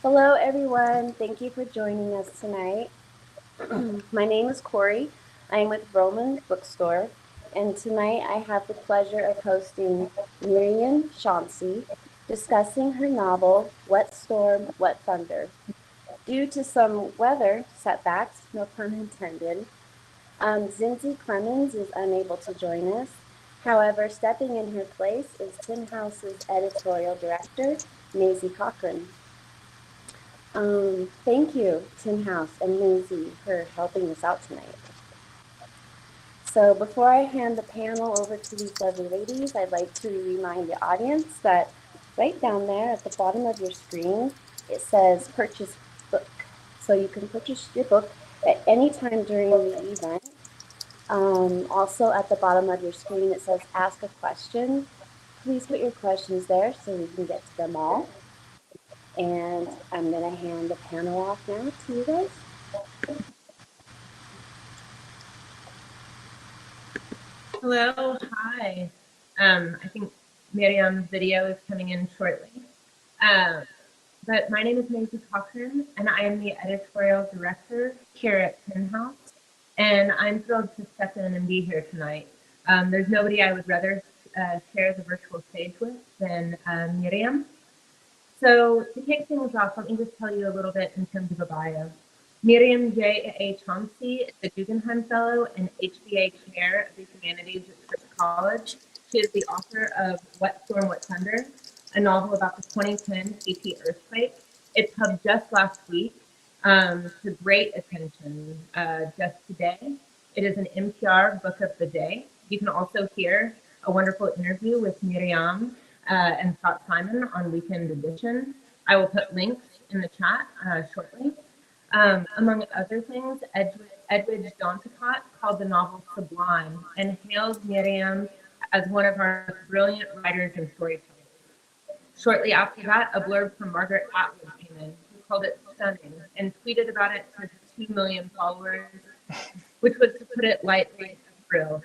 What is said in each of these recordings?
Hello, everyone. Thank you for joining us tonight. My name is Corey. I am with Vroman Bookstore, and tonight I have the pleasure of hosting Myriam Chancy discussing her novel, What Storm, What Thunder. Due to some weather setbacks, no pun intended, Zinzi Clemens is unable to join us. However, stepping in her place is Tin House's editorial director, Masie Cochran. Thank you, Tin House and Masie, for helping us out tonight. So before I hand the panel over to these lovely ladies, I'd like to remind the audience that right down there at the bottom of your screen, it says purchase book. So you can purchase your book at any time during the event. Also at the bottom of your screen, it says ask a question. Please put your questions there so we can get to them all. And I'm going to hand the panel off now to you guys. Hello, hi. I think Myriam's video is coming in shortly. But my name is Masie Cochran, and I am the editorial director here at Tin House. And I'm thrilled to step in and be here tonight. There's nobody I would rather share the virtual stage with than Myriam. So to kick things off, let me just tell you a little bit in terms of a bio. Myriam J.A. Chancy is a Guggenheim Fellow and HBA Chair of the Humanities at Scripps College. She is the author of What Storm, What Thunder, a novel about the 2010 Haiti earthquake. It pubbed just last week to great attention just today. It is an NPR Book of the Day. You can also hear a wonderful interview with Myriam and Scott Simon on Weekend Edition. I will put links in the chat shortly. Among other things, Edwidge Danticott called the novel sublime and hails Myriam as one of our brilliant writers and storytellers. Shortly after that, a blurb from Margaret Atwood came in, who called it stunning and tweeted about it to 2 million followers, which was, to put it lightly, a thrill.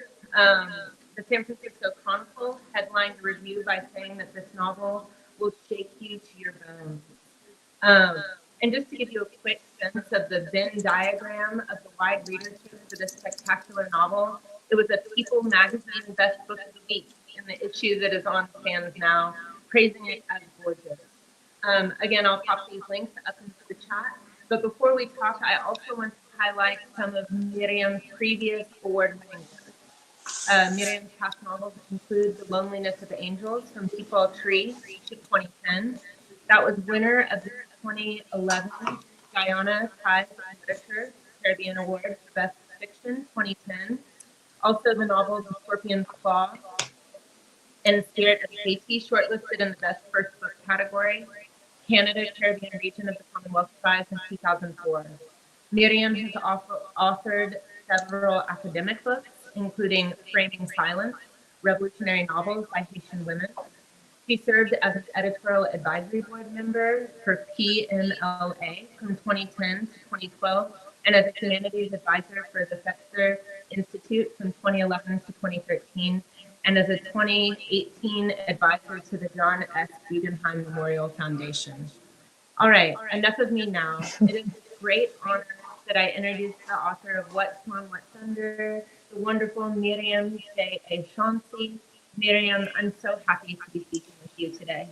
The San Francisco Chronicle headlined the review by saying that this novel will shake you to your bones. And just to give you a quick sense of the Venn diagram of the wide readership for this spectacular novel, it was a People magazine Best Book of the Week in the issue that is on stands now, praising it as gorgeous. Again, I'll pop these links up into the chat. But before we talk, I also want to highlight some of Myriam's previous award-winning work. Myriam's past novels include The Loneliness of Angels from Default Tree to 2010. That was winner of the 2011 Guyana Prize in Literature Caribbean Award for Best Fiction, 2010. Also, the novels The Scorpion's Claw and Spirit of Haiti, shortlisted in the Best First Book category, Canada Caribbean Region of the Commonwealth Prize in 2004. Myriam has authored several academic books, including Framing Silence, Revolutionary Novels by Haitian Women. She served as an editorial advisory board member for PMLA from 2010 to 2012, and as a humanities advisor for the Fetzer Institute from 2011 to 2013, and as a 2018 advisor to the John S. Guggenheim Memorial Foundation. All right, enough of me now. It is a great honor that I introduce the author of What Storm, What Thunder, the wonderful Myriam J.A. Chancy. Myriam, I'm so happy to be speaking with you today.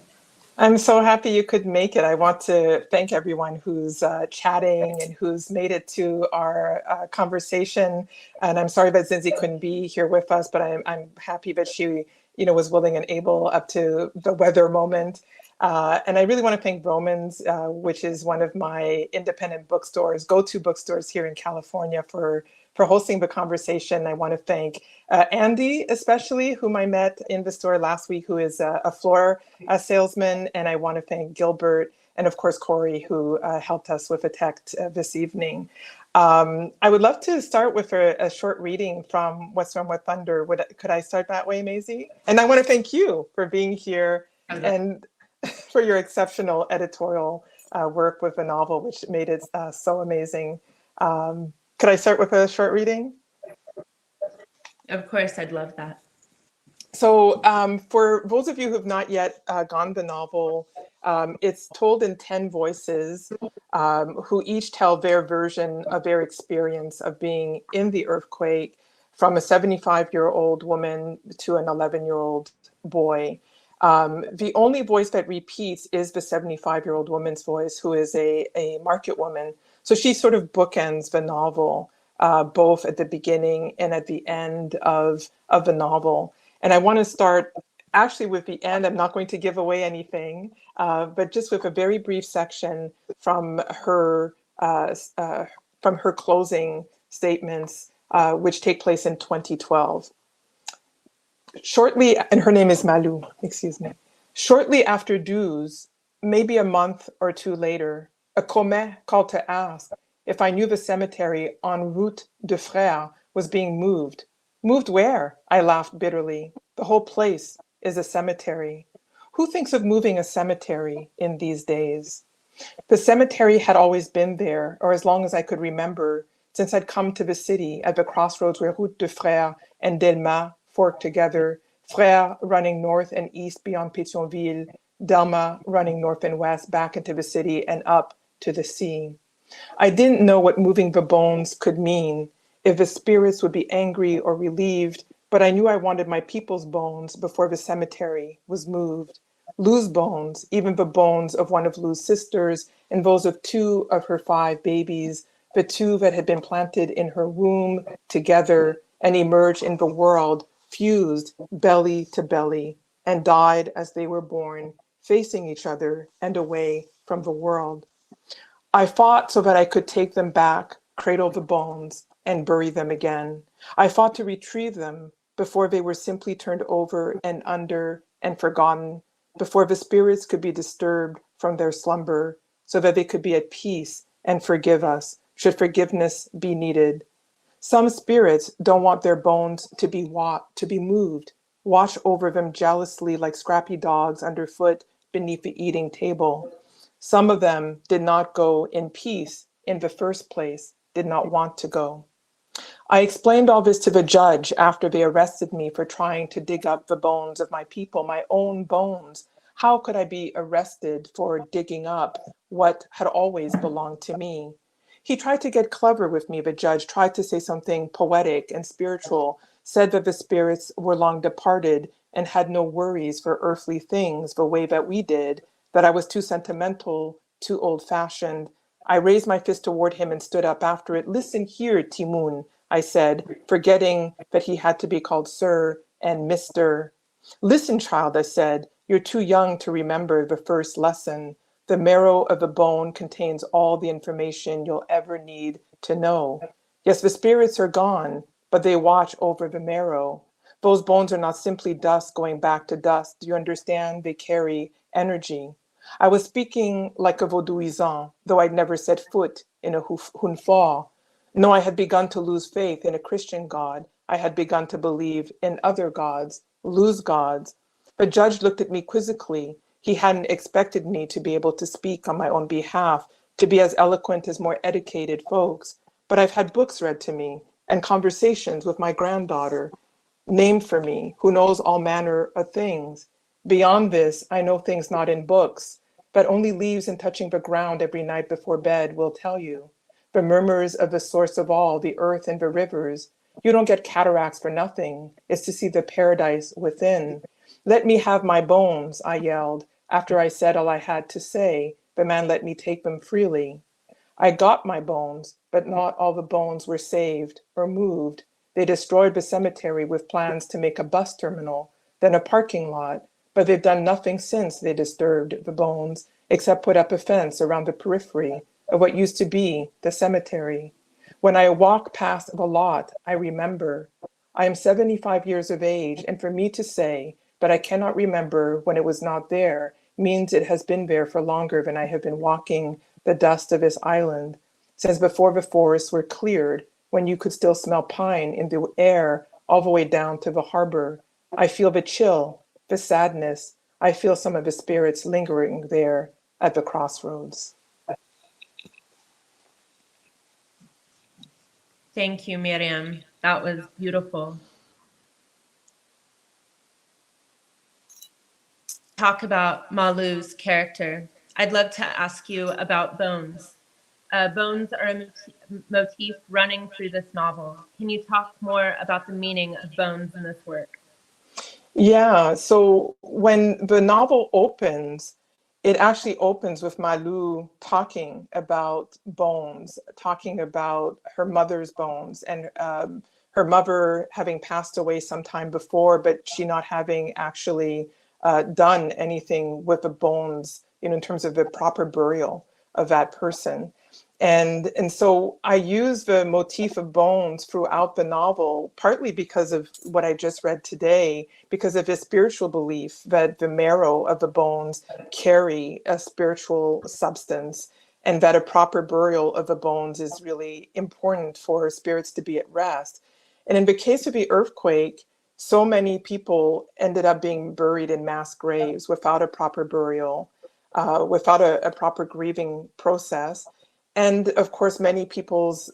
I'm so happy you could make it. I want to thank everyone who's chatting and who's made it to our conversation. And I'm sorry that Zinzi couldn't be here with us, but I'm happy that she, was willing and able up to the weather moment. And I really want to thank Vroman's, which is one of my independent bookstores, go-to bookstores here in California for hosting the conversation. I want to thank Andy, especially, whom I met in the store last week, who is a floor salesman. And I want to thank Gilbert and, of course, Corey, who helped us with the text this evening. I would love to start with a short reading from What Storm, What Thunder. Could I start that way, Masie? And I want to thank you for being here and for your exceptional editorial work with the novel, which made it so amazing. Could I start with a short reading? Of course, I'd love that. So for those of you who have not yet gone the novel, It's told in 10 voices who each tell their version of their experience of being in the earthquake, from a 75-year-old woman to an 11-year-old boy. The only voice that repeats is the 75-year-old woman's voice, who is a market woman. So she sort of bookends the novel, both at the beginning and at the end of the novel. And I want to start actually with the end. I'm not going to give away anything, but just with a very brief section from her closing statements, which take place in 2012. Shortly, and her name is Malu, excuse me. Shortly after dues, maybe a month or two later, a commet called to ask if I knew the cemetery en route de Frères was being moved. Moved where? I laughed bitterly. The whole place is a cemetery. Who thinks of moving a cemetery in these days? The cemetery had always been there, or as long as I could remember, since I'd come to the city at the crossroads where Route de Frères and Delma forked together, Frères running north and east beyond Pétionville, Delma running north and west back into the city and up to the sea. I didn't know what moving the bones could mean, if the spirits would be angry or relieved, but I knew I wanted my people's bones before the cemetery was moved. Lou's bones, even the bones of one of Lou's sisters and those of two of her 5 babies, the 2 that had been planted in her womb together and emerged in the world, fused belly to belly, and died as they were born, facing each other and away from the world. I fought so that I could take them back, cradle the bones, and bury them again. I fought to retrieve them before they were simply turned over and under and forgotten, before the spirits could be disturbed from their slumber, so that they could be at peace and forgive us, should forgiveness be needed. Some spirits don't want their bones to be moved, watch over them jealously like scrappy dogs underfoot beneath the eating table. Some of them did not go in peace in the first place, did not want to go. I explained all this to the judge after they arrested me for trying to dig up the bones of my people, my own bones. How could I be arrested for digging up what had always belonged to me? He tried to get clever with me, the judge tried to say something poetic and spiritual, said that the spirits were long departed and had no worries for earthly things the way that we did, that I was too sentimental, too old-fashioned. I raised my fist toward him and stood up after it. Listen here, Timoun, I said, forgetting that he had to be called Sir and Mr. Listen, child, I said, you're too young to remember the first lesson. The marrow of the bone contains all the information you'll ever need to know. Yes, the spirits are gone, but they watch over the marrow. Those bones are not simply dust going back to dust. Do you understand? They carry energy. I was speaking like a vaudouisan, though I'd never set foot in a hunfor. No, I had begun to lose faith in a Christian God. I had begun to believe in other gods, lose gods. The judge looked at me quizzically. He hadn't expected me to be able to speak on my own behalf, to be as eloquent as more educated folks. But I've had books read to me and conversations with my granddaughter, named for me, who knows all manner of things. Beyond this, I know things not in books, but only leaves and touching the ground every night before bed will tell you. The murmurs of the source of all, the earth and the rivers. You don't get cataracts for nothing. It's to see the paradise within. Let me have my bones, I yelled. After I said all I had to say, the man let me take them freely. I got my bones, but not all the bones were saved or moved. They destroyed the cemetery with plans to make a bus terminal, then a parking lot, but they've done nothing since they disturbed the bones, except put up a fence around the periphery of what used to be the cemetery. When I walk past the lot, I remember. I am 75 years of age, and for me to say, but I cannot remember when it was not there, means it has been there for longer than I have been walking the dust of this island, since before the forests were cleared, when you could still smell pine in the air all the way down to the harbor. I feel the chill, the sadness. I feel some of the spirits lingering there at the crossroads. Thank you, Myriam. That was beautiful. talk about Malu's character, I'd love to ask you about bones. Bones are a motif running through this novel. Can you talk more about the meaning of bones in this work? Yeah, so when the novel opens, it actually opens with Malu talking about bones, talking about her mother's bones, and her mother having passed away sometime before, but she not having actually done anything with the bones, in terms of the proper burial of that person. And so I use the motif of bones throughout the novel, partly because of what I just read today, because of a spiritual belief that the marrow of the bones carry a spiritual substance, and that a proper burial of the bones is really important for spirits to be at rest. And in the case of the earthquake, so many people ended up being buried in mass graves without a proper burial, without a proper grieving process. And of course, many people's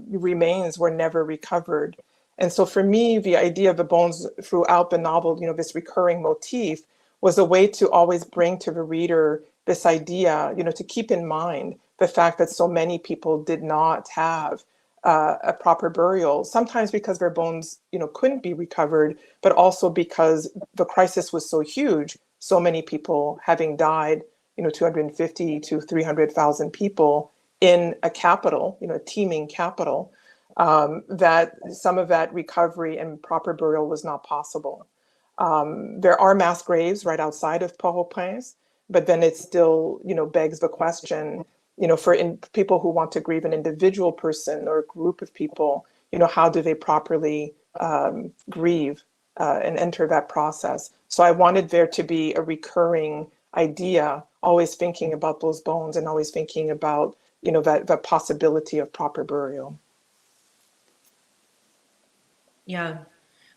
remains were never recovered. And so for me, the idea of the bones throughout the novel, this recurring motif, was a way to always bring to the reader this idea, to keep in mind the fact that so many people did not have a proper burial, sometimes because their bones, couldn't be recovered, but also because the crisis was so huge, so many people having died, 250 to 300,000 people in a capital, a teeming capital, that some of that recovery and proper burial was not possible. There are mass graves right outside of Port-au-Prince, but then it still, begs the question, for people who want to grieve an individual person or a group of people, how do they properly grieve and enter that process? So I wanted there to be a recurring idea, always thinking about those bones and always thinking about, that the possibility of proper burial. Yeah.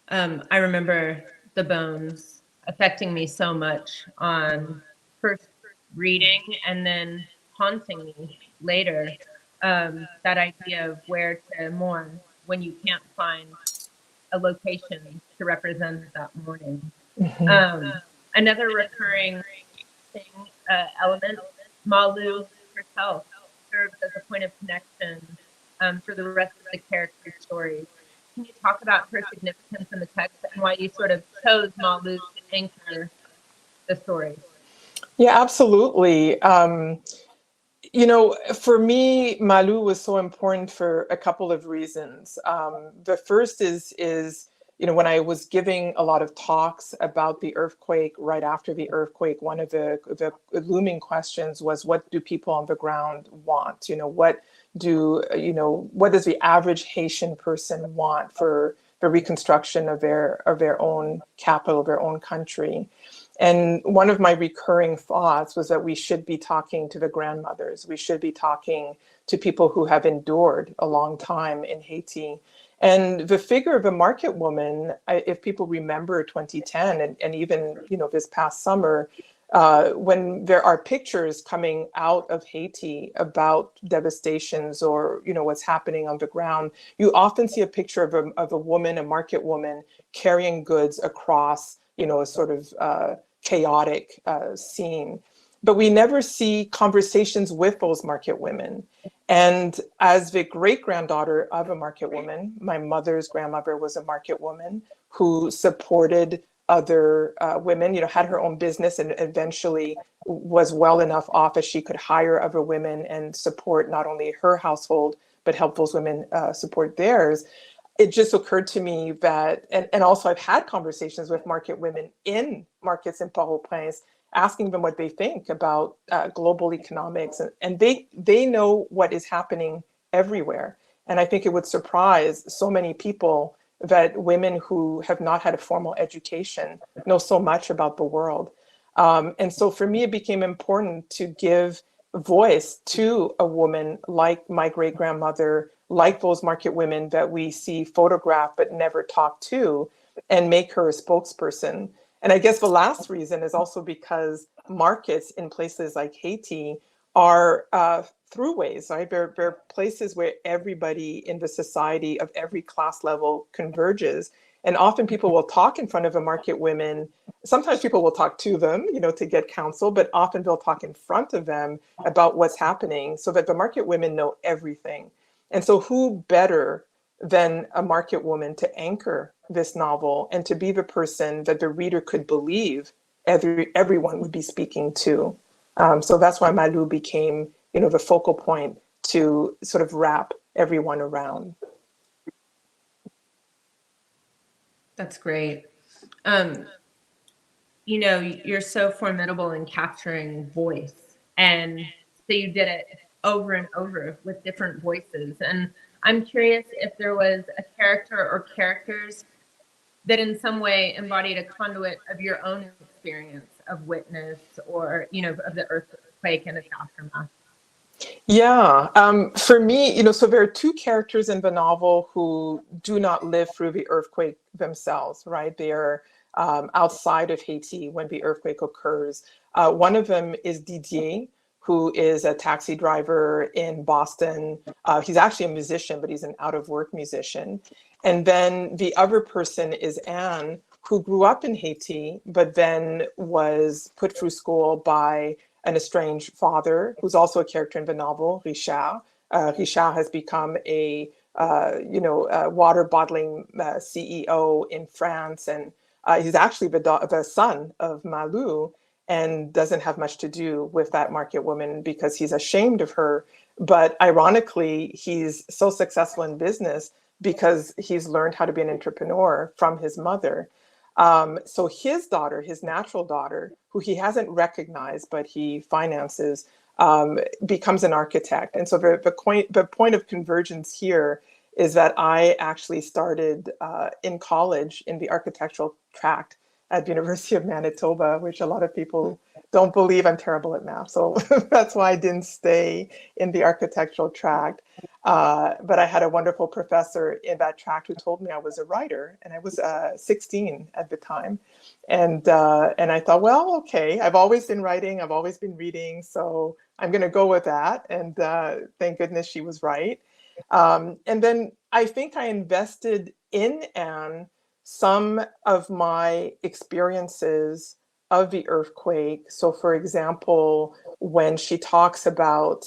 I remember the bones affecting me so much on first reading and then haunting me later. That idea of where to mourn when you can't find a location to represent that mourning. Mm-hmm. Another recurring thing, element, Malu herself serves as a point of connection for the rest of the character stories. Can you talk about her significance in the text and why you sort of chose Malu to anchor the story? Yeah, absolutely. For me, Malu was so important for a couple of reasons. The first is when I was giving a lot of talks about the earthquake, right after the earthquake, one of the looming questions was, what do people on the ground want? What does the average Haitian person want for the reconstruction of their own capital, their own country? And one of my recurring thoughts was that we should be talking to the grandmothers. We should be talking to people who have endured a long time in Haiti. And the figure of a market woman, if people remember 2010 and even, this past summer, when there are pictures coming out of Haiti about devastations or, what's happening on the ground, you often see a picture of a woman, a market woman, carrying goods across, a sort of chaotic scene. But we never see conversations with those market women. And as the great granddaughter of a market woman, my mother's grandmother was a market woman who supported other women, had her own business and eventually was well enough off as she could hire other women and support not only her household, but help those women support theirs. It just occurred to me that, and also I've had conversations with market women in markets in Port-au-Prince, asking them what they think about global economics, and they know what is happening everywhere. And I think it would surprise so many people that women who have not had a formal education know so much about the world. And so for me, it became important to give voice to a woman like my great grandmother, like those market women that we see photographed but never talk to, and make her a spokesperson. And I guess the last reason is also because markets in places like Haiti are throughways, right? They're places where everybody in the society of every class level converges. And often people will talk in front of a market women sometimes people will talk to them, to get counsel, but often they'll talk in front of them about what's happening so that the market women know everything. And so who better than a market woman to anchor this novel and to be the person that the reader could believe everyone would be speaking to. So that's why Malu became, the focal point to sort of wrap everyone around. That's great. You're so formidable in capturing voice. And so you did it over and over with different voices. And I'm curious if there was a character or characters that in some way embodied a conduit of your own experience of witness or, of the earthquake and its aftermath. Yeah, for me, so there are two characters in the novel who do not live through the earthquake themselves, right? They are outside of Haiti when the earthquake occurs. One of them is Didier, who is a taxi driver in Boston. He's actually a musician, but he's an out-of-work musician. And then the other person is Anne, who grew up in Haiti, but then was put through school by an estranged father, who's also a character in the novel, Richard. Richard has become a water bottling CEO in France, and he's actually the son of Malu, and doesn't have much to do with that market woman because he's ashamed of her. But ironically, he's so successful in business because he's learned how to be an entrepreneur from his mother. So his daughter, his natural daughter, who he hasn't recognized, but he finances, becomes an architect. And so the point of convergence here is that I actually started in college in the architectural track at the University of Manitoba, which a lot of people don't believe. I'm terrible at math. So that's why I didn't stay in the architectural track. But I had a wonderful professor in that track who told me I was a writer, and I was 16 at the time. And I thought, well, okay, I've always been writing, I've always been reading, so I'm going to go with that. And thank goodness she was right. And then I think I invested in Anne some of my experiences of the earthquake. So, for example, when she talks about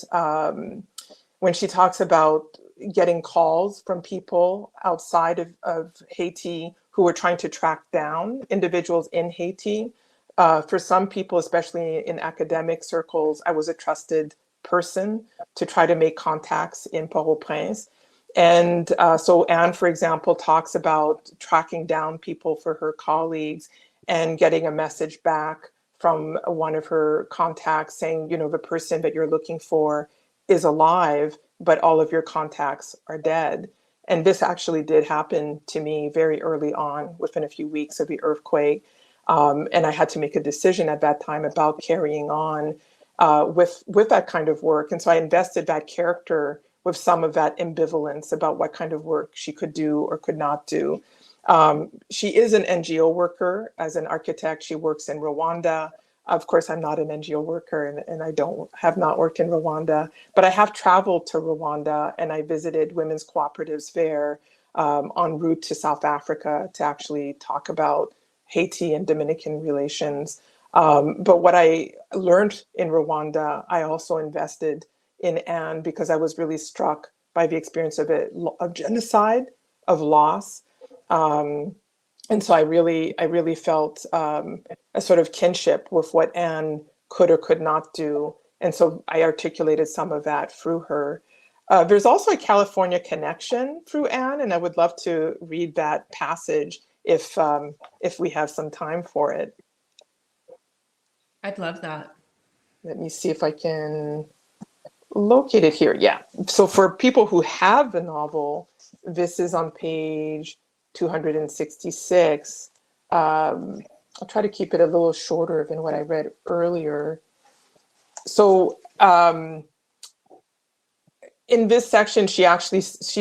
getting calls from people outside of Haiti who were trying to track down individuals in Haiti. For some people, especially in academic circles, I was a trusted person to try to make contacts in Port-au-Prince. And so Anne, for example, talks about tracking down people for her colleagues and getting a message back from one of her contacts saying, the person that you're looking for is alive, but all of your contacts are dead. And this actually did happen to me very early on, within a few weeks of the earthquake. And I had to make a decision at that time about carrying on with that kind of work. And so I invested that character with some of that ambivalence about what kind of work she could do or could not do. She is an NGO worker. As an architect, she works in Rwanda. Of course, I'm not an NGO worker, and I have not worked in Rwanda, but I have traveled to Rwanda, and I visited women's cooperatives there en route to South Africa to actually talk about Haiti and Dominican relations. But what I learned in Rwanda, I also invested in Anne because I was really struck by the experience of genocide, of loss. And so I really felt a sort of kinship with what Anne could or could not do. And so I articulated some of that through her. There's also a California connection through Anne, and I would love to read that passage if we have some time for it. I'd love that. Let me see if I can locate it here. Yeah. So for people who have the novel, this is on page 266. I'll try to keep it a little shorter than what I read earlier. So in this section, she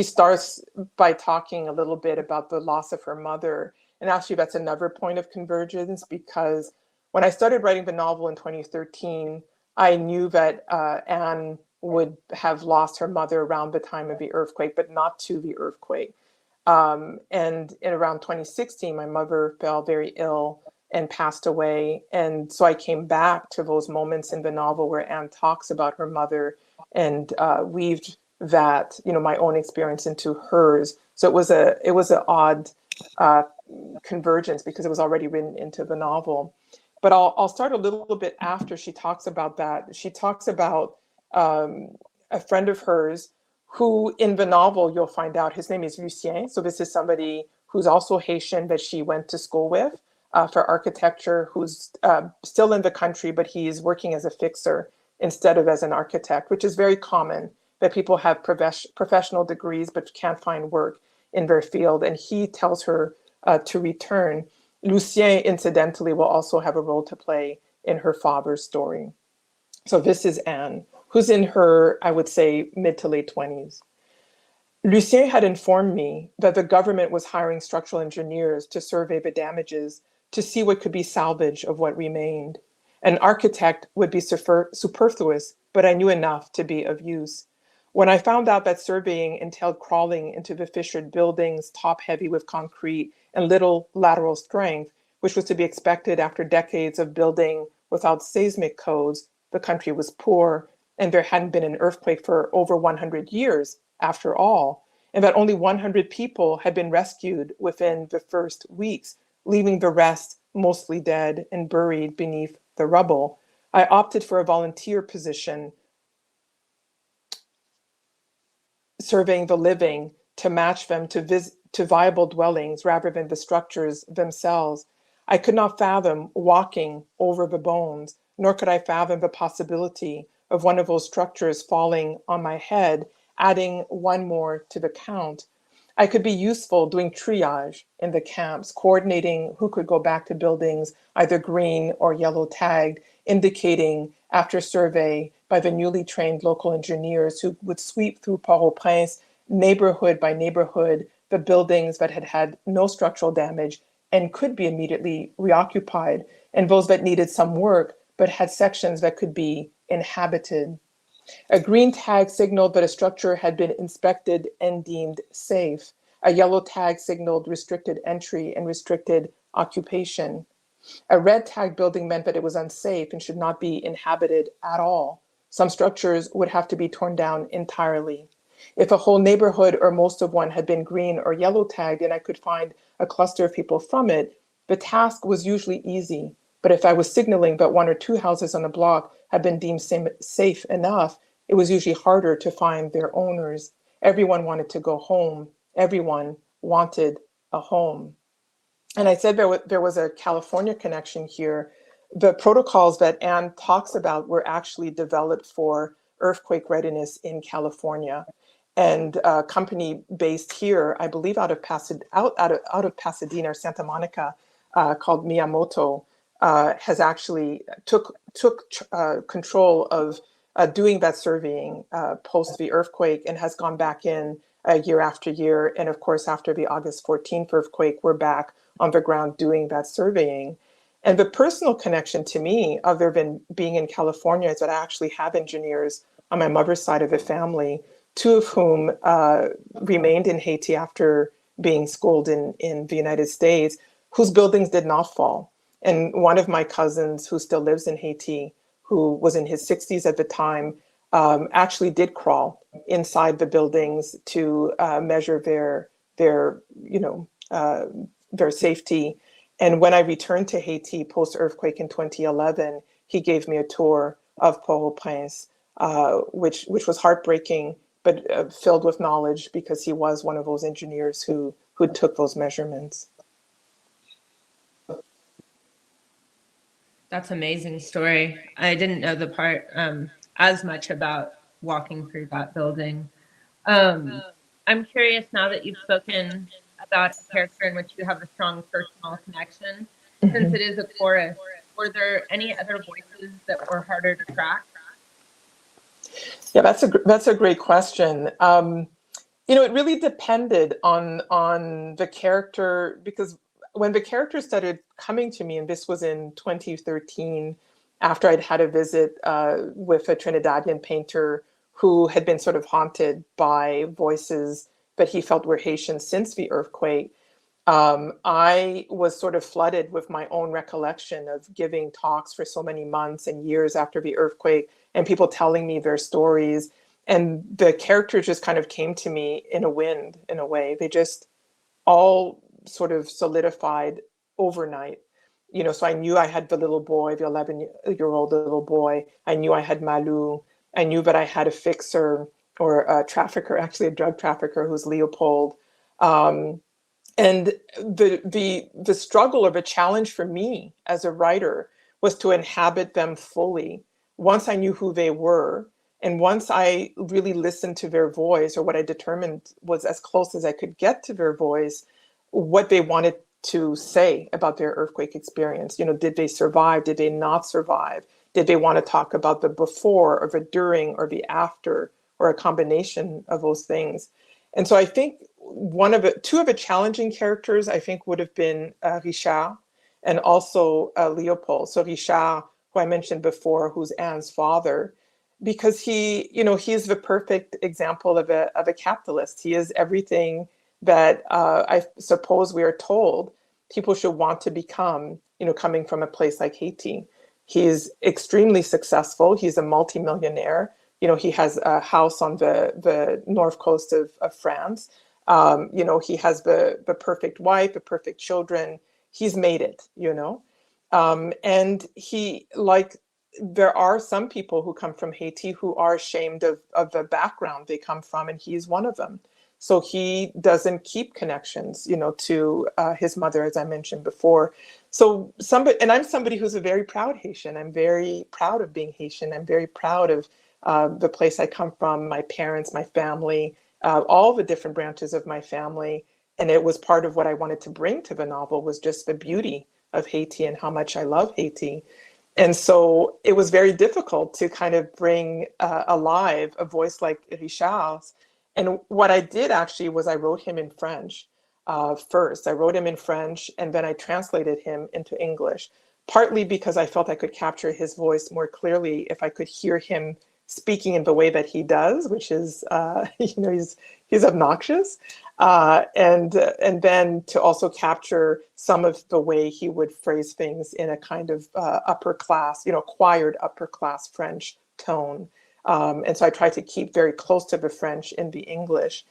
starts by talking a little bit about the loss of her mother. And actually, that's another point of convergence, because when I started writing the novel in 2013, I knew that Anne would have lost her mother around the time of the earthquake, but not to the earthquake. And in around 2016, my mother fell very ill and passed away. And so I came back to those moments in the novel where Anne talks about her mother and weaved that, my own experience into hers. So it was an odd uh, convergence because it was already written into the novel. But I'll start a little bit after she talks about that. She talks about a friend of hers who in the novel you'll find out his name is Lucien. So this is somebody who's also Haitian that she went to school with for architecture, who's still in the country, but he's working as a fixer instead of as an architect, which is very common that people have professional degrees but can't find work in their field. And he tells her to return. Lucien, incidentally, will also have a role to play in her father's story. So this is Anne, who's in her, I would say, mid to late 20s. Lucien had informed me that the government was hiring structural engineers to survey the damages to see what could be salvaged of what remained. An architect would be superfluous, but I knew enough to be of use. When I found out that surveying entailed crawling into the fissured buildings, top heavy with concrete and little lateral strength, which was to be expected after decades of building without seismic codes, the country was poor, and there hadn't been an earthquake for over 100 years, after all, and that only 100 people had been rescued within the first weeks, leaving the rest mostly dead and buried beneath the rubble. I opted for a volunteer position surveying the living to match them to viable dwellings rather than the structures themselves. I could not fathom walking over the bones, nor could I fathom the possibility of one of those structures falling on my head, adding one more to the count. I could be useful doing triage in the camps, coordinating who could go back to buildings either green or yellow tagged, indicating after survey by the newly trained local engineers who would sweep through Port-au-Prince, neighborhood by neighborhood, the buildings that had had no structural damage and could be immediately reoccupied, and those that needed some work but had sections that could be inhabited. A green tag signaled that a structure had been inspected and deemed safe. A yellow tag signaled restricted entry and restricted occupation. A red tag building meant that it was unsafe and should not be inhabited at all. Some structures would have to be torn down entirely. If a whole neighborhood or most of one had been green or yellow tagged and I could find a cluster of people from it, the task was usually easy. But if I was signaling that one or two houses on a block had been deemed safe enough, it was usually harder to find their owners. Everyone wanted to go home. Everyone wanted a home. And I said there was a California connection here. The protocols that Anne talks about were actually developed for earthquake readiness in California. And a company based here, I believe out of Pasadena or Santa Monica, called Miyamoto, has actually took control of doing that surveying post the earthquake and has gone back in year after year. And of course, after the August 14th earthquake, we're back on the ground doing that surveying. And the personal connection to me, other than being in California, is that I actually have engineers on my mother's side of the family, two of whom remained in Haiti after being schooled in the United States, whose buildings did not fall. And one of my cousins who still lives in Haiti, who was in his 60s at the time, actually did crawl inside the buildings to measure their safety. And when I returned to Haiti post-earthquake in 2011, he gave me a tour of Port-au-Prince, which was heartbreaking, but filled with knowledge because he was one of those engineers who took those measurements. That's an amazing story. I didn't know the part as much about walking through that building. I'm curious now that you've spoken about a character in which you have a strong personal connection, since it is a chorus, were there any other voices that were harder to track? Yeah, that's a great question. It really depended on the character, because when the character started coming to me, and this was in 2013, after I'd had a visit with a Trinidadian painter who had been sort of haunted by voices that he felt were Haitian since the earthquake, I was sort of flooded with my own recollection of giving talks for so many months and years after the earthquake, and people telling me their stories. And the characters just kind of came to me in a wind, in a way. They just all sort of solidified overnight. So I knew I had the little boy, the 11-year-old little boy. I knew I had Malu. I knew that I had a fixer, or a trafficker, actually a drug trafficker, who's Leopold. Um, and the struggle, or the challenge for me as a writer, was to inhabit them fully once I knew who they were, and once I really listened to their voice, or what I determined was as close as I could get to their voice, what they wanted to say about their earthquake experience. Did they survive? Did they not survive? Did they want to talk about the before, or the during, or the after, or a combination of those things? And so I think two of the challenging characters, I think, would have been Richard, and also Leopold. So Richard, who I mentioned before, who's Anne's father, because he is the perfect example of a capitalist. He is everything that I suppose we are told people should want to become, coming from a place like Haiti. He is extremely successful. He's a multimillionaire. He has a house on the north coast of France. He has the perfect wife, the perfect children. He's made it. And there are some people who come from Haiti who are ashamed of the background they come from, and he's one of them. So he doesn't keep connections, to his mother, as I mentioned before. So and I'm somebody who's a very proud Haitian. I'm very proud of being Haitian. I'm very proud of the place I come from, my parents, my family, all the different branches of my family. And it was part of what I wanted to bring to the novel, was just the beauty of Haiti and how much I love Haiti. And so it was very difficult to kind of bring alive a voice like Richard's. And what I did actually was I wrote him in French first. I wrote him in French, and then I translated him into English, partly because I felt I could capture his voice more clearly if I could hear him speaking in the way that he does, which is, he's obnoxious. And then to also capture some of the way he would phrase things in a kind of upper class, acquired upper class French tone. And so I tried to keep very close to the French in the English.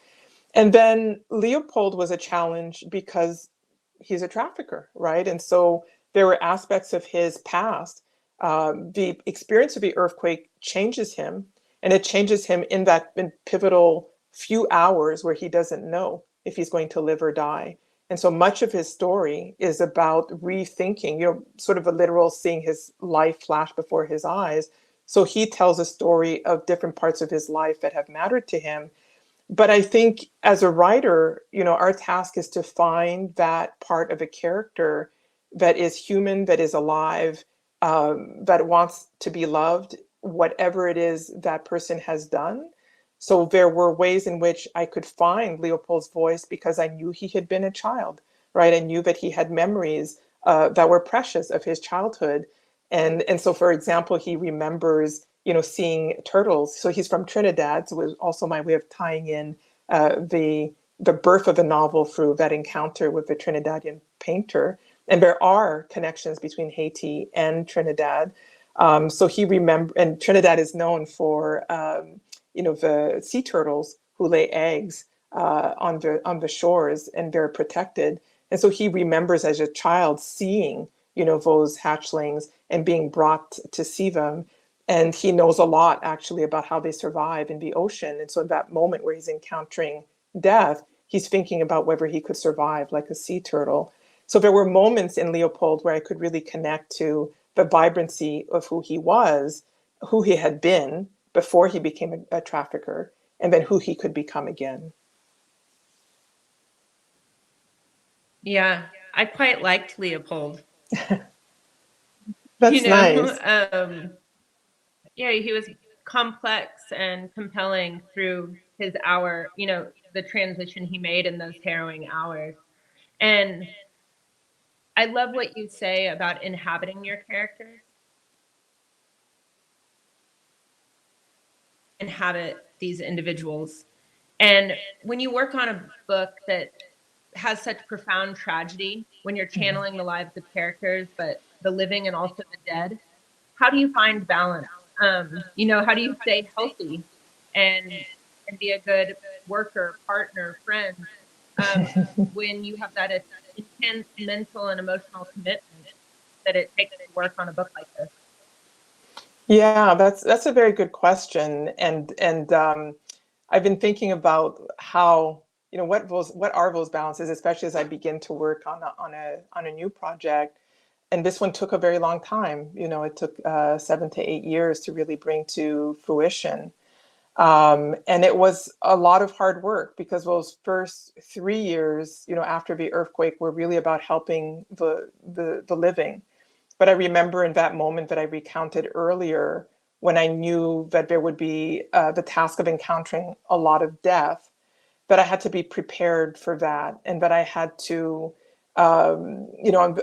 And then Leopold was a challenge because he's a trafficker, right? And so there were aspects of his past. The experience of the earthquake changes him, and it changes him in pivotal few hours where he doesn't know if he's going to live or die. And so much of his story is about rethinking, sort of a literal seeing his life flash before his eyes. So he tells a story of different parts of his life that have mattered to him. But I think as a writer, our task is to find that part of a character that is human, that is alive, that wants to be loved, whatever it is that person has done. So there were ways in which I could find Leopold's voice because I knew he had been a child, right? I knew that he had memories that were precious of his childhood. And so, for example, he remembers, seeing turtles. So he's from Trinidad. So it was also my way of tying in the birth of the novel through that encounter with the Trinidadian painter. And there are connections between Haiti and Trinidad. So he and Trinidad is known for, the sea turtles who lay eggs on the shores, and they're protected. And so he remembers as a child seeing, those hatchlings and being brought to see them. And he knows a lot actually about how they survive in the ocean. And so in that moment where he's encountering death, he's thinking about whether he could survive like a sea turtle. So there were moments in Leopold where I could really connect to the vibrancy of who he was, who he had been before he became a trafficker, and then who he could become again. Yeah, I quite liked Leopold. That's nice. Yeah, he was complex and compelling through his hour, the transition he made in those harrowing hours. And I love what you say about inhabiting your characters. Inhabit these individuals. And when you work on a book that has such profound tragedy when you're channeling the lives of characters, but the living and also the dead. How do you find balance? You know, how do you stay healthy and be a good worker, partner, friend, when you have that intense mental and emotional commitment that it takes to work on a book like this? Yeah, that's a very good question, and I've been thinking about how, you know, what are those balances, especially as I begin to work on a new project. And this one took a very long time. You know, it took 7 to 8 years to really bring to fruition. And it was a lot of hard work because those first 3 years, you know, after the earthquake, were really about helping the living. But I remember in that moment that I recounted earlier, when I knew that there would be the task of encountering a lot of death, that I had to be prepared for that, and that I had to, you know,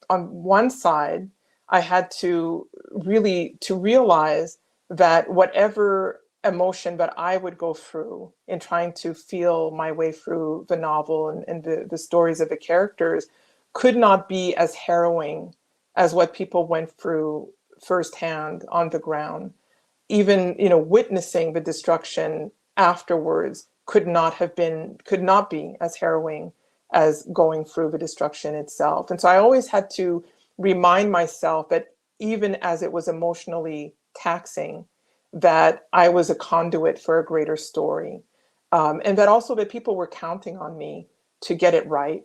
on one side, I had to really to realize that whatever emotion that I would go through in trying to feel my way through the novel and the stories of the characters could not be as harrowing as what people went through firsthand on the ground. Even, you know, witnessing the destruction afterwards could not be as harrowing as going through the destruction itself. And so I always had to remind myself that even as it was emotionally taxing, that I was a conduit for a greater story, and that also that people were counting on me to get it right.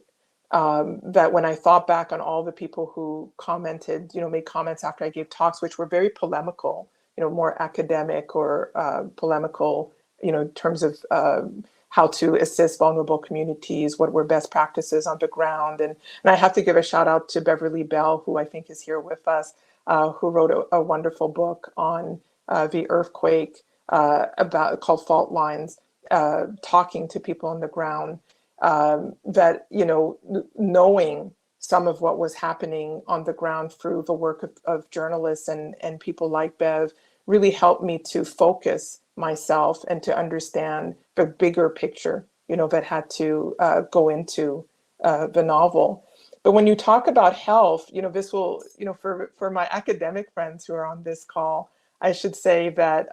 That when I thought back on all the people who commented, you know, made comments after I gave talks, which were very polemical, you know, more academic or polemical, you know, in terms of how to assist vulnerable communities, what were best practices on the ground. And I have to give a shout out to Beverly Bell, who I think is here with us, who wrote a wonderful book on the earthquake about called Fault Lines, talking to people on the ground, that, you know, knowing some of what was happening on the ground through the work of journalists and people like Bev really helped me to focus myself and to understand the bigger picture, you know, that had to go into the novel. But when you talk about health, you know, this will, you know, for my academic friends who are on this call, I should say that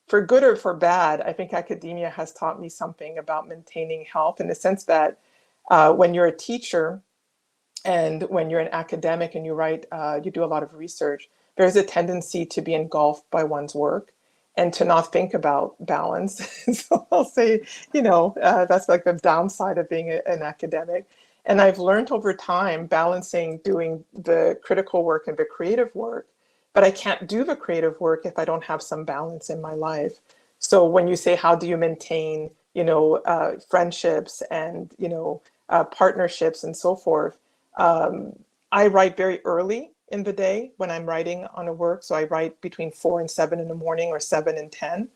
for good or for bad, I think academia has taught me something about maintaining health in the sense that when you're a teacher and when you're an academic and you write, you do a lot of research, there's a tendency to be engulfed by one's work and to not think about balance. So I'll say, you know, that's like the downside of being an academic. And I've learned over time balancing doing the critical work and the creative work, but I can't do the creative work if I don't have some balance in my life. So when you say, how do you maintain, you know, friendships and, you know, partnerships and so forth, um, I write very early in the day when I'm writing on a work. So I write between 4 and 7 in the morning or 7 and 10.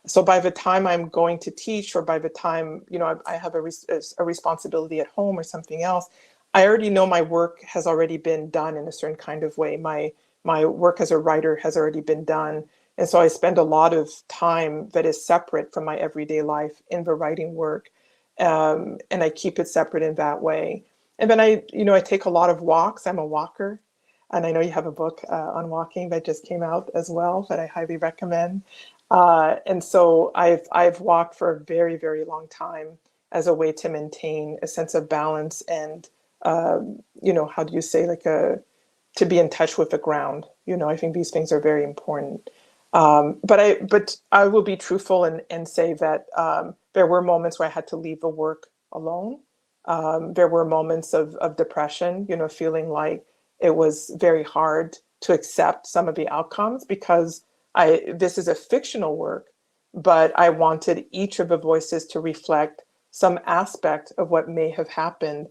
So by the time I'm going to teach, or by the time, you know, I have a responsibility at home or something else, I already know my work has already been done in a certain kind of way. My work as a writer has already been done. And so I spend a lot of time that is separate from my everyday life in the writing work. And I keep it separate in that way. And then you know, I take a lot of walks. I'm a walker. And I know you have a book on walking that just came out as well that I highly recommend. And so I've walked for a very, very long time as a way to maintain a sense of balance and, you know, how do you say, like to be in touch with the ground. You know, I think these things are very important. But I will be truthful and say that there were moments where I had to leave the work alone. There were moments of depression, you know, feeling like it was very hard to accept some of the outcomes because this is a fictional work, but I wanted each of the voices to reflect some aspect of what may have happened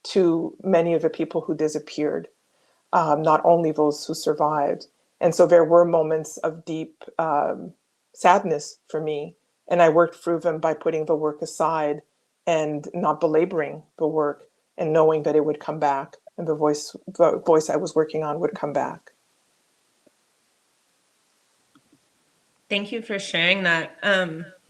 to many of the people who disappeared, not only those who survived. And so there were moments of deep sadness for me. And I worked through them by putting the work aside and not belaboring the work and knowing that it would come back and the voice I was working on would come back. Thank you for sharing that.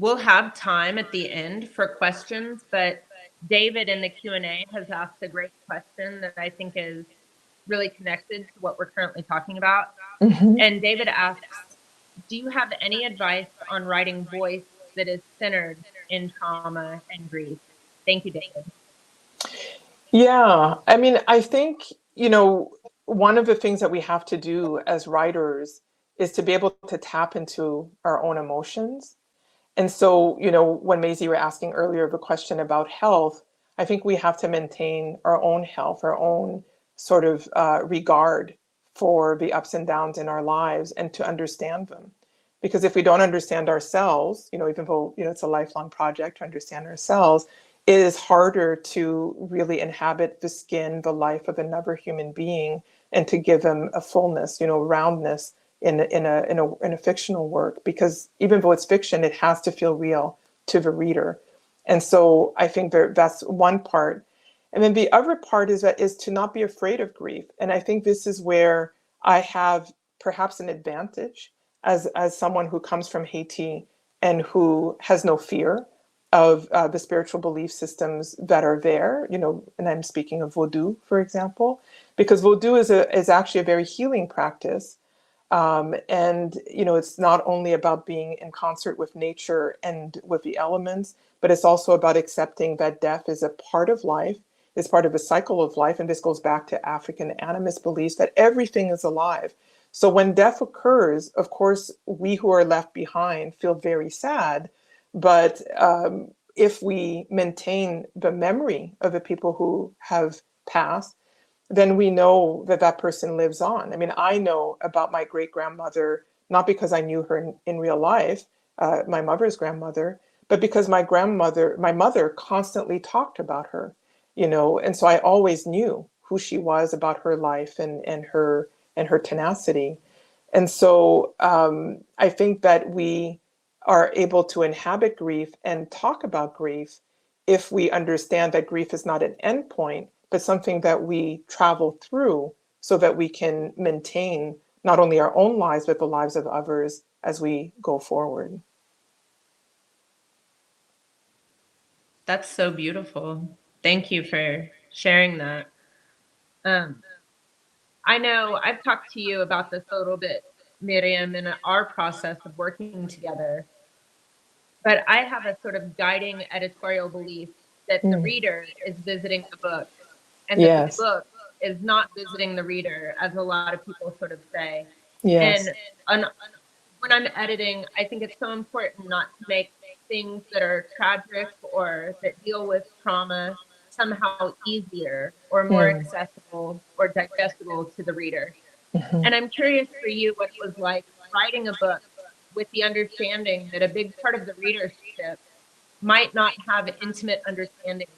We'll have time at the end for questions, but David in the Q&A has asked a great question that I think is really connected to what we're currently talking about. And David asks, do you have any advice on writing voice that is centered in trauma and grief? Thank you, David. Yeah, I mean, I think, one of the things that we have to do as writers is to be able to tap into our own emotions. And so, when Masie were asking earlier the question about health, I think we have to maintain our own health, our own sort of regard for the ups and downs in our lives and to understand them. Because if we don't understand ourselves, even though, it's a lifelong project to understand ourselves, it is harder to really inhabit the skin, the life of another human being, and to give them a fullness, roundness in a fictional work, because even though it's fiction, it has to feel real to the reader. And so I think that's one part. And then the other part is to not be afraid of grief. And I think this is where I have perhaps an advantage as someone who comes from Haiti and who has no fear of the spiritual belief systems that are there, and I'm speaking of Vodou, for example, because Vodou is actually a very healing practice. And, it's not only about being in concert with nature and with the elements, but it's also about accepting that death is a part of life, is part of the cycle of life. And this goes back to African animist beliefs that everything is alive. So when death occurs, of course, we who are left behind feel very sad. But if we maintain the memory of the people who have passed, then we know that that person lives on. I mean, I know about my great grandmother, not because I knew her in real life, my mother's grandmother, but because my mother constantly talked about her, and so I always knew who she was, about her life and her tenacity. And so I think that we are able to inhabit grief and talk about grief if we understand that grief is not an endpoint, but something that we travel through so that we can maintain not only our own lives, but the lives of others as we go forward. That's so beautiful. Thank you for sharing that. I know I've talked to you about this a little bit, Myriam, in our process of working together, but I have a sort of guiding editorial belief that the reader is visiting the book and that the Yes. book is not visiting the reader, as a lot of people sort of say. Yes. And when I'm editing, I think it's so important not to make things that are tragic or that deal with trauma somehow easier or more accessible or digestible to the reader. And I'm curious for you what it was like writing a book with the understanding that a big part of the readership might not have intimate understanding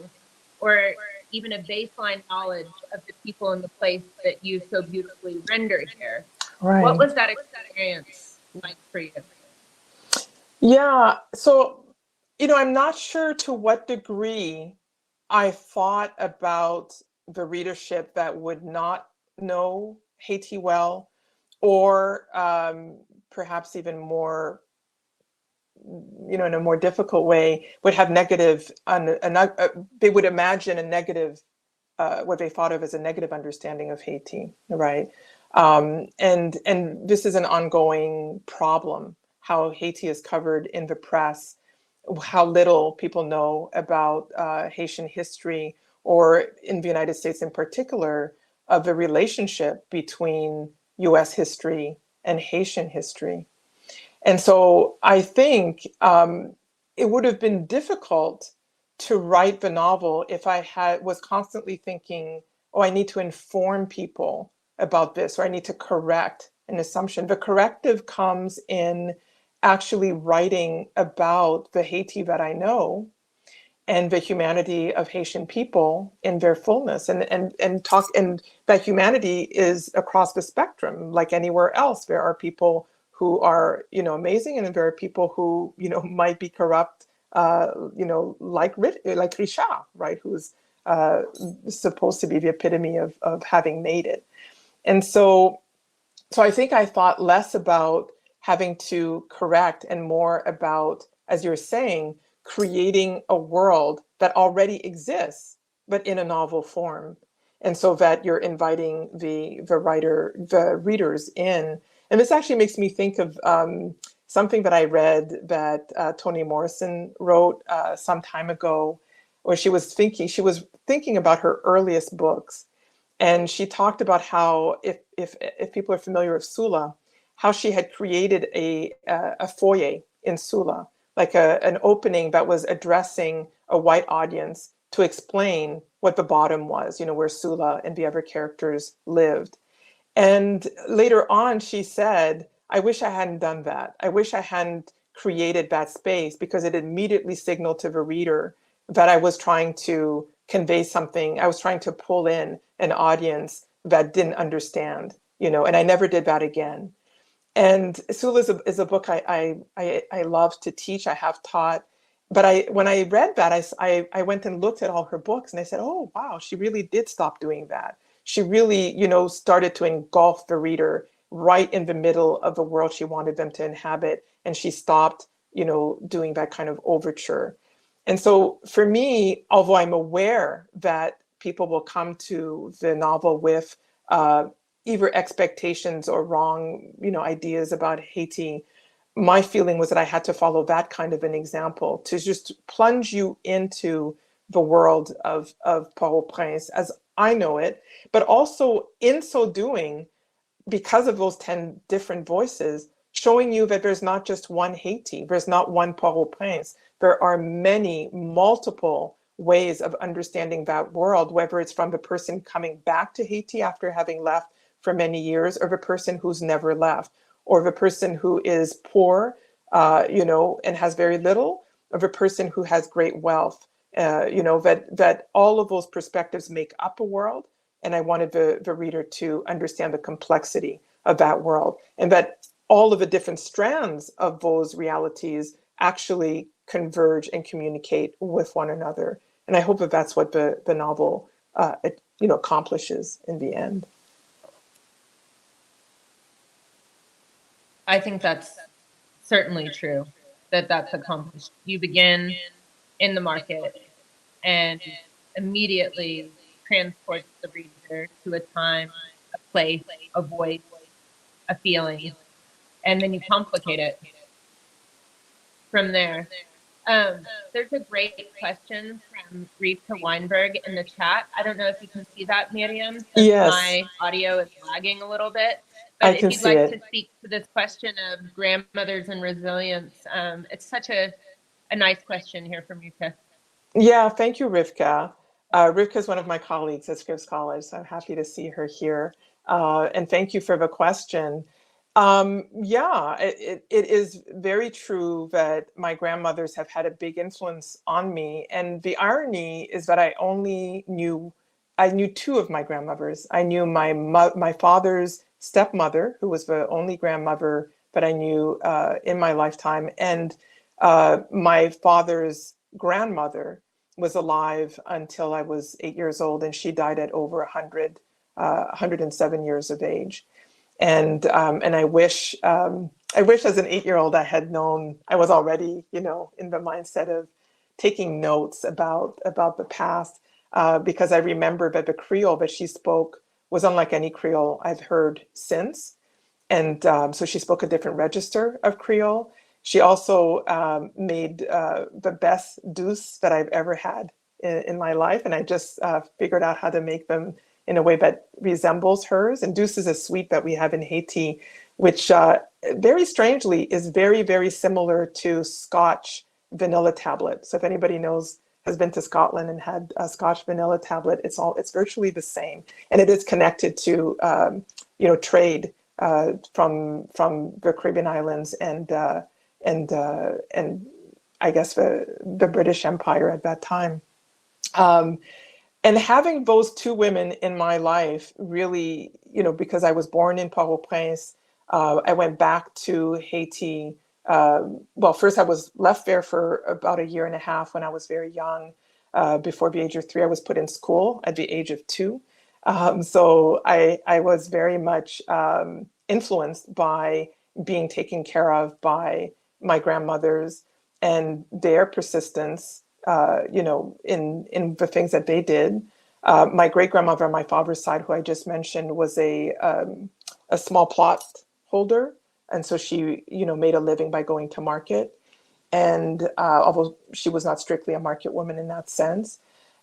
or even a baseline knowledge of the people and the place that you so beautifully render here. Right. What was that experience like for you? Yeah. So, I'm not sure to what degree I thought about the readership that would not know Haiti well, or perhaps even more, in a more difficult way, would have negative, they would imagine a negative, what they thought of as a negative understanding of Haiti, right? And this is an ongoing problem, how Haiti is covered in the press, how little people know about Haitian history, or in the United States in particular, of the relationship between US history and Haitian history. And so I think it would have been difficult to write the novel if I was constantly thinking, oh, I need to inform people about this, or I need to correct an assumption. The corrective comes in actually writing about the Haiti that I know and the humanity of Haitian people in their fullness, and that humanity is across the spectrum. Like anywhere else, there are people who are, amazing, and there are people who, might be corrupt, like Richard, right, who's supposed to be the epitome of having made it. And so I think I thought less about having to correct and more about, as you're saying, creating a world that already exists, but in a novel form. And so that you're inviting the readers in. And this actually makes me think of something that I read that Toni Morrison wrote some time ago, where she was thinking about her earliest books. And she talked about how, if people are familiar with Sula, how she had created a foyer in Sula, like an opening that was addressing a white audience to explain what the bottom was, where Sula and the other characters lived. And later on, she said, I wish I hadn't done that. I wish I hadn't created that space, because it immediately signaled to the reader that I was trying to convey something. I was trying to pull in an audience that didn't understand, and I never did that again. And Sula is a book I love to teach. I have taught. But when I read that, I went and looked at all her books, and I said, oh, wow, she really did stop doing that. She really, started to engulf the reader right in the middle of the world she wanted them to inhabit. And she stopped, doing that kind of overture. And so for me, although I'm aware that people will come to the novel with either expectations or wrong, ideas about Haiti, my feeling was that I had to follow that kind of an example to just plunge you into the world of Port-au-Prince as I know it, but also in so doing, because of those 10 different voices, showing you that there's not just one Haiti, there's not one Port-au-Prince. There are many, multiple ways of understanding that world, whether it's from the person coming back to Haiti after having left for many years, or the person who's never left, or the person who is poor, and has very little, or the person who has great wealth. That all of those perspectives make up a world. And I wanted the reader to understand the complexity of that world, and that all of the different strands of those realities actually converge and communicate with one another. And I hope that that's what the novel accomplishes in the end. I think that's certainly true, that's accomplished. You begin in the market and immediately transports the reader to a time, a place, a voice, a feeling, and then you complicate it from there. There's a great question from Rita Weinberg in the chat. I don't know if you can see that, Myriam, since Yes. my audio is lagging a little bit. I But can if you'd see like it. to speak to this question of grandmothers and resilience, it's such a nice question here from Rita. Yeah, thank you, Rivka. Rivka is one of my colleagues at Scripps College, so I'm happy to see her here. And thank you for the question. Yeah, it is very true that my grandmothers have had a big influence on me. And the irony is that I knew two of my grandmothers. I knew my father's stepmother, who was the only grandmother that I knew in my lifetime, and my father's grandmother was alive until I was 8 years old, and she died at over 100, 107 years of age. And I wish as an 8-year-old I had known. I was already, in the mindset of taking notes about the past, because I remember that the Creole that she spoke was unlike any Creole I've heard since. And so she spoke a different register of Creole. She also made the best douce that I've ever had in my life. And I just figured out how to make them in a way that resembles hers. And douce is a sweet that we have in Haiti, which very strangely is very, very similar to Scotch vanilla tablet. So if anybody has been to Scotland and had a Scotch vanilla tablet, it's virtually the same. And it is connected to, trade from the Caribbean islands and I guess the British Empire at that time. And having those two women in my life really, because I was born in Port-au-Prince, I went back to Haiti. Well, first I was left there for about a year and a half when I was very young. Before the age of 3, I was put in school at the age of 2. So I was very much influenced by being taken care of by my grandmothers. and their persistence, in the things that they did. My great grandmother on my father's side, who I just mentioned, was a small plot holder, and so she, made a living by going to market. And although she was not strictly a market woman in that sense.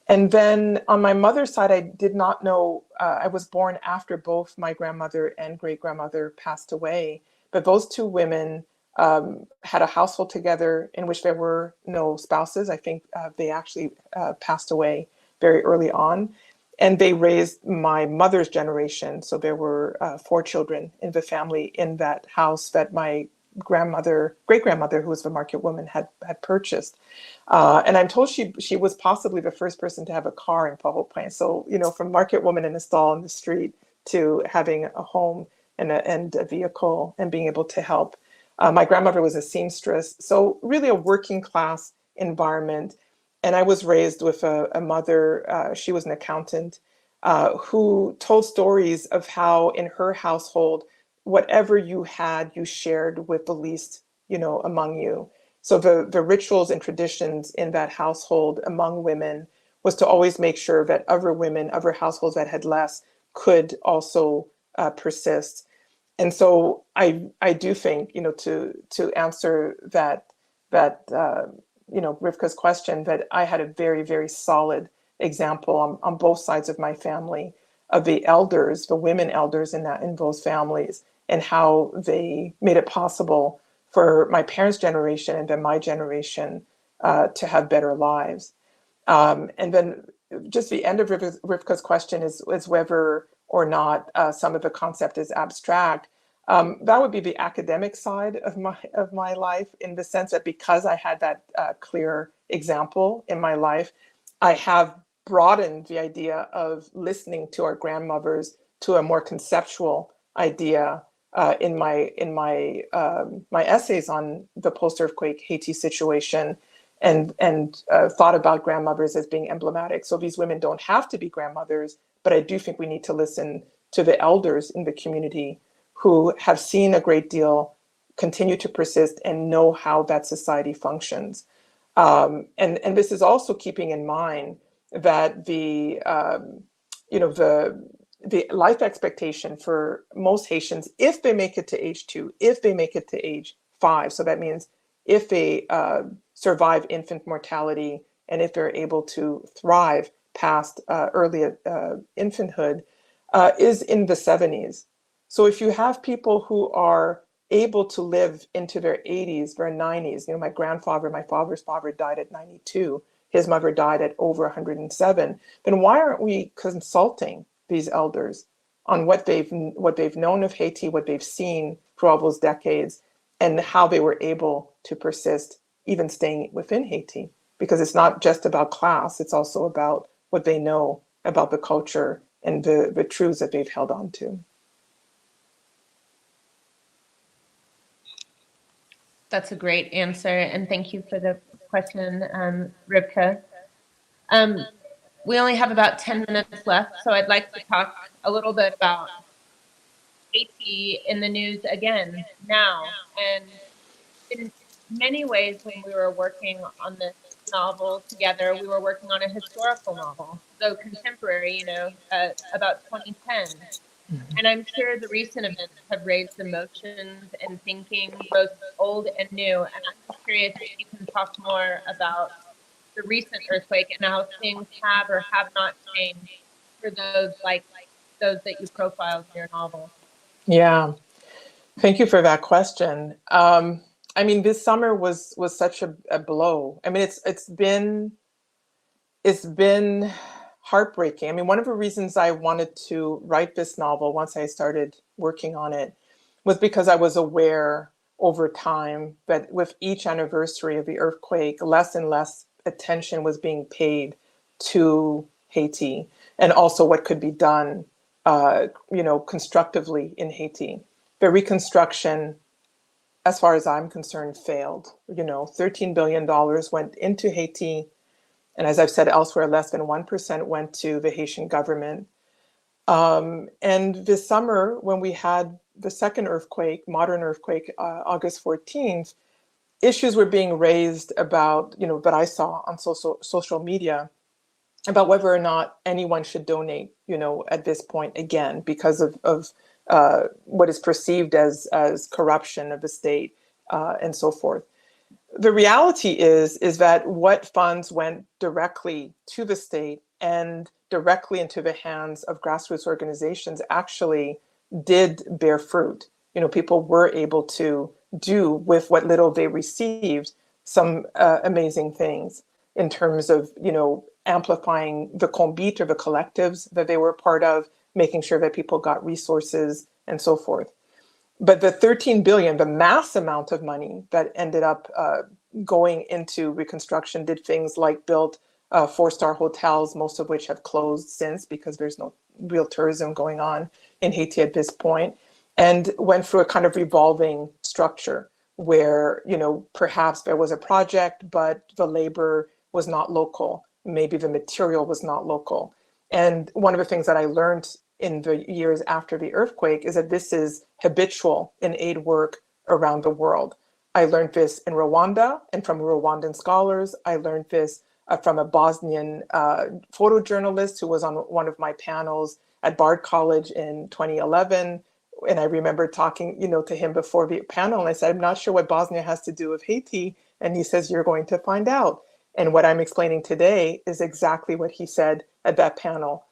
And then on my mother's side, I did not know, I was born after both my grandmother and great grandmother passed away. But those two women had a household together in which there were no spouses. I think they actually passed away very early on. And they raised my mother's generation. So there were 4 children in the family in that house that my great grandmother, who was the market woman, had purchased. And I'm told she was possibly the first person to have a car in Port-au-Prince. So, from market woman in a stall in the street to having a home and a vehicle and being able to help. My grandmother was a seamstress, so really a working class environment. And I was raised with a mother, she was an accountant, who told stories of how in her household, whatever you had, you shared with the least, among you. So the rituals and traditions in that household among women was to always make sure that other women, other households that had less, could also persist. And so I do think, to answer that Rivka's question, that I had a very, very solid example on both sides of my family of the elders, the women elders in those families, and how they made it possible for my parents' generation and then my generation to have better lives. And then just the end of Rivka's question is whether or not some of the concept is abstract. That would be the academic side of my life, in the sense that because I had that clear example in my life, I have broadened the idea of listening to our grandmothers to a more conceptual idea in my essays on the post-earthquake Haiti situation, and thought about grandmothers as being emblematic. So these women don't have to be grandmothers, but I do think we need to listen to the elders in the community who have seen a great deal, continue to persist, and know how that society functions. And this is also keeping in mind that the life expectation for most Haitians, if they make it to age 2, if they make it to age 5, so that means if they survive infant mortality and if they're able to thrive past early infanthood, is in the 70s. So if you have people who are able to live into their 80s, their 90s, my grandfather, my father's father, died at 92. His mother died at over 107. Then why aren't we consulting these elders on what they've known of Haiti, what they've seen for all those decades, and how they were able to persist, even staying within Haiti? Because it's not just about class, it's also about what they know about the culture and the truths that they've held on to. That's a great answer, and thank you for the question, Rivka. We only have about 10 minutes left, so I'd like to talk a little bit about Haiti in the news again now. And in many ways, when we were working on this novel together, we were working on a historical novel, though contemporary, about 2010. And I'm sure the recent events have raised emotions and thinking, both old and new. And I'm curious if you can talk more about the recent earthquake and how things have or have not changed for those that you profiled in your novel. Yeah, thank you for that question. This summer was such a blow. It's been heartbreaking. One of the reasons I wanted to write this novel once I started working on it was because I was aware over time that with each anniversary of the earthquake, less and less attention was being paid to Haiti, and also what could be done, constructively in Haiti. The reconstruction, as far as I'm concerned, failed. $13 billion went into Haiti. And as I've said elsewhere, less than 1% went to the Haitian government. And this summer, when we had the second earthquake, modern earthquake, August 14th, issues were being raised about, that I saw on social media about whether or not anyone should donate, at this point again, because of what is perceived as corruption of the state and so forth. The reality is that what funds went directly to the state and directly into the hands of grassroots organizations actually did bear fruit. People were able to do with what little they received some amazing things in terms of, amplifying the combit or the collectives that they were part of, making sure that people got resources and so forth. But the 13 billion, the mass amount of money that ended up going into reconstruction, did things like build 4-star hotels, most of which have closed since because there's no real tourism going on in Haiti at this point, and went through a kind of revolving structure where, perhaps there was a project, but the labor was not local. Maybe the material was not local. And one of the things that I learned in the years after the earthquake is that this is habitual in aid work around the world. I learned this in Rwanda and from Rwandan scholars. I learned this from a Bosnian photojournalist who was on one of my panels at Bard College in 2011. And I remember talking, to him before the panel, and I said, I'm not sure what Bosnia has to do with Haiti. And he says, you're going to find out. And what I'm explaining today is exactly what he said at that panel.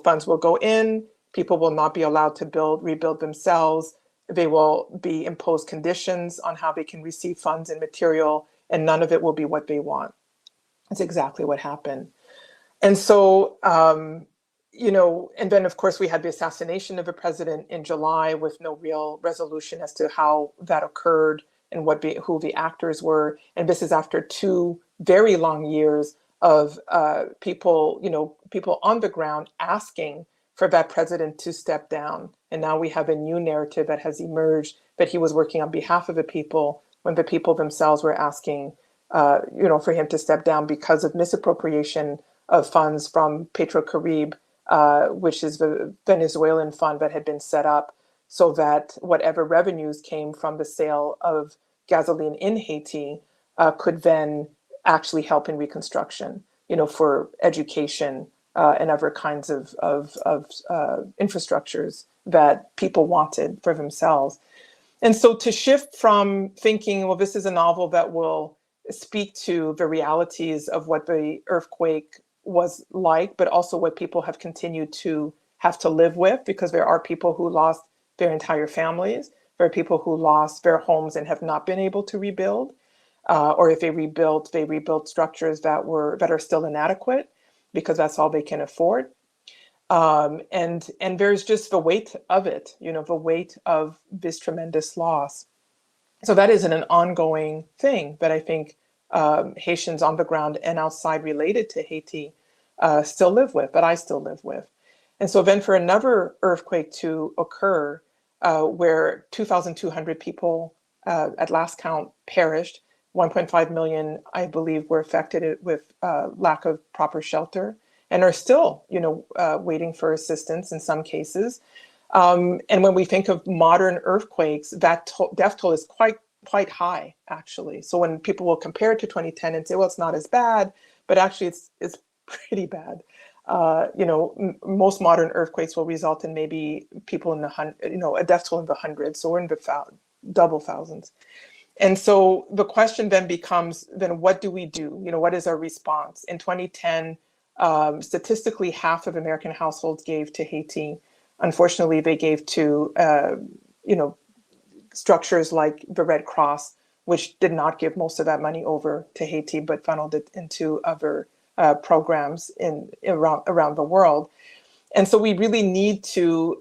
Funds will go in, people will not be allowed to rebuild themselves. They will be imposed conditions on how they can receive funds and material, and none of it will be what they want. That's exactly what happened. And so, and then of course we had the assassination of the president in July with no real resolution as to how that occurred and who the actors were. And this is after 2 very long years of people on the ground asking for that president to step down. And now we have a new narrative that has emerged that he was working on behalf of the people when the people themselves were asking, for him to step down because of misappropriation of funds from Petrocaribe, which is the Venezuelan fund that had been set up so that whatever revenues came from the sale of gasoline in Haiti could then actually help in reconstruction, for education and other kinds of infrastructures that people wanted for themselves. And so to shift from thinking, well, this is a novel that will speak to the realities of what the earthquake was like, but also what people have continued to have to live with, because there are people who lost their entire families. There are people who lost their homes and have not been able to rebuild. Or if they rebuilt structures that are still inadequate because that's all they can afford. And there's just the weight of it, the weight of this tremendous loss. So that is an ongoing thing that I think Haitians on the ground and outside related to Haiti still live with, but I still live with. And so then for another earthquake to occur where 2,200 people at last count perished, 1.5 million, I believe, were affected with lack of proper shelter and are still, waiting for assistance in some cases. And when we think of modern earthquakes, that death toll is quite high, actually. So when people will compare it to 2010 and say, well, it's not as bad, but actually it's pretty bad. Most modern earthquakes will result in maybe people in a death toll in the hundreds. So we're in the double thousands. And so the question then becomes, then what do we do? What is our response? In 2010, statistically, half of American households gave to Haiti. Unfortunately, they gave to, structures like the Red Cross, which did not give most of that money over to Haiti, but funneled it into other programs around the world. And so we really need to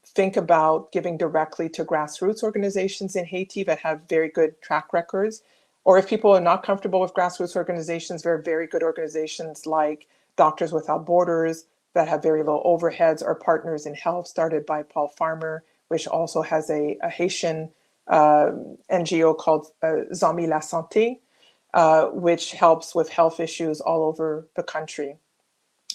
think about giving directly to grassroots organizations in Haiti that have very good track records. Or if people are not comfortable with grassroots organizations, there are very good organizations like Doctors Without Borders that have very low overheads, or Partners in Health, started by Paul Farmer, which also has a Haitian NGO called Zami La Santé, which helps with health issues all over the country.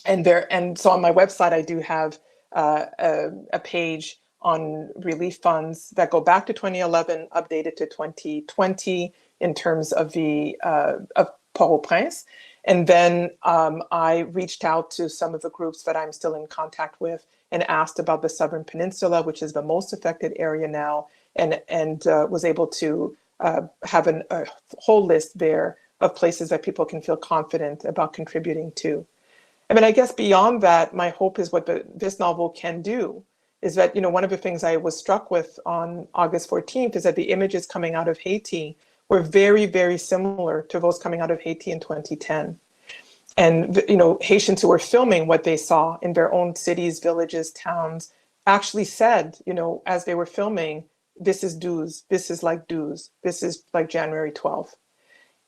And so on my website, I do have a page on relief funds that go back to 2011, updated to 2020. in terms of the of Port-au-Prince. And then I reached out to some of the groups that I'm still in contact with and asked about the Southern Peninsula, which is the most affected area now, and was able to have a whole list there of places that people can feel confident about contributing to. I mean, I guess beyond that, my hope is what this novel can do is that, you know, one of the things I was struck with on August 14th is that the images coming out of Haiti were very, very similar to those coming out of Haiti in 2010. And, you know, Haitians who were filming what they saw in their own cities, villages, towns, actually said, you know, as they were filming, this is 12, this is like January 12th.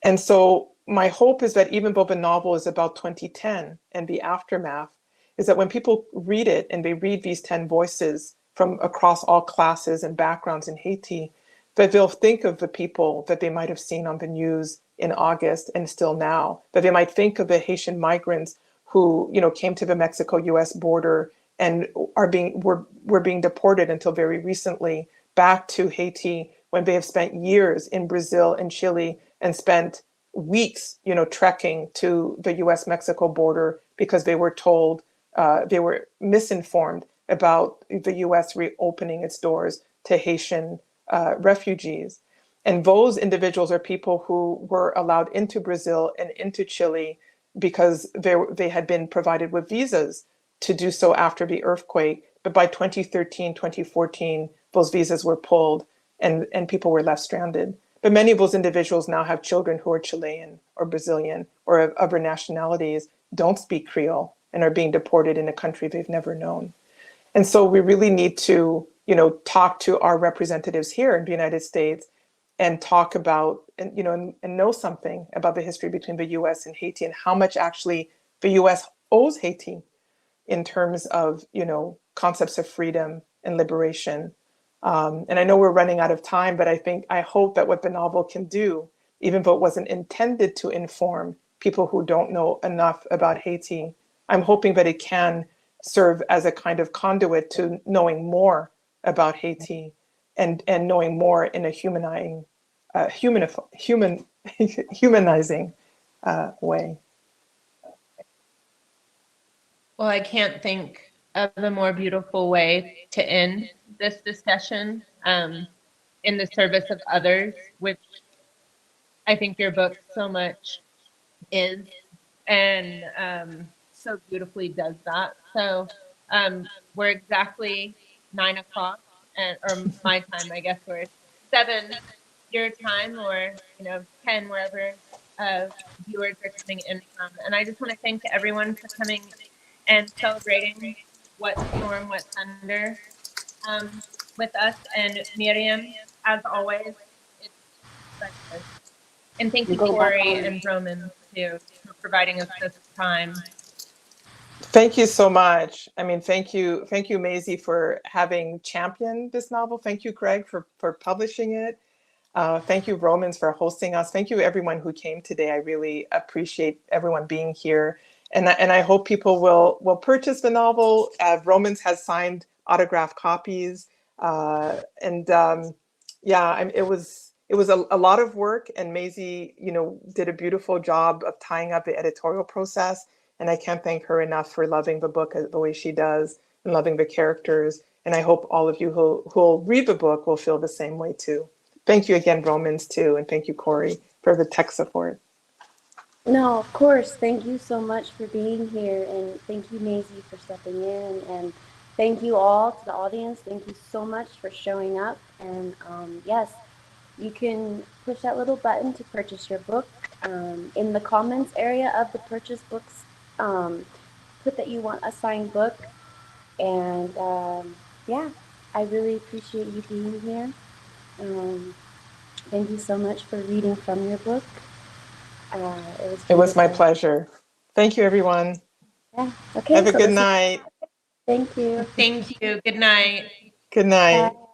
And so my hope is that even though the novel is about 2010 and the aftermath, is that when people read it and they read these 10 voices from across all classes and backgrounds in Haiti, that they'll think of the people that they might have seen on the news in August and still now, that they might think of the Haitian migrants who, you know, came to the Mexico-US border and were being deported until very recently back to Haiti, when they have spent years in Brazil and Chile and spent weeks, you know, trekking to the US-Mexico border because they were told, they were misinformed about the US reopening its doors to Haitian refugees. And those individuals are people who were allowed into Brazil and into Chile because they had been provided with visas to do so after the earthquake. But by 2013, 2014, those visas were pulled and people were left stranded. But many of those individuals now have children who are Chilean or Brazilian or of other nationalities, don't speak Creole, and are being deported in a country they've never known. And so we really need to, you know, talk to our representatives here in the United States and talk about, and, you know, and know something about the history between the US and Haiti and how much actually the US owes Haiti in terms of, you know, concepts of freedom and liberation. And I know we're running out of time, but I hope that what the novel can do, even though it wasn't intended to inform people who don't know enough about Haiti, I'm hoping that it can serve as a kind of conduit to knowing more about Haiti and knowing more in a humanizing way. Well, I can't think of a more beautiful way to end this discussion in the service of others, which I think your book so much is, and so beautifully does that. So we're exactly 9 o'clock, or my time, I guess we're 7 your time, or 10 wherever viewers are coming in from. And I just want to thank everyone for coming and celebrating What Storm, What Thunder with us. And Myriam, as always, it's special. And thank you, Corey and Vroman, too, for providing us this time. Thank you so much. I mean, thank you, Masie, for having championed this novel. Thank you, Greg, for publishing it. Thank you, Romans, for hosting us. Thank you, everyone who came today. I really appreciate everyone being here. And I hope people will purchase the novel. Romans has signed autographed copies. Yeah, it was a lot of work, and Masie, did a beautiful job of tying up the editorial process. And I can't thank her enough for loving the book the way she does and loving the characters. And I hope all of you who'll read the book will feel the same way too. Thank you again, Romans, too. And thank you, Corey, for the tech support. No, of course. Thank you so much for being here. And thank you, Masie, for stepping in. And thank you all to the audience. Thank you so much for showing up. And yes, you can push that little button to purchase your book. In the comments area of the purchase books, put that you want a signed book. And yeah, I really appreciate you being here. Thank you so much for reading from your book. It was my pleasure. Thank you, everyone. Yeah. Okay. Have a good night. Thank you. Thank you. Good night. Good night. Bye.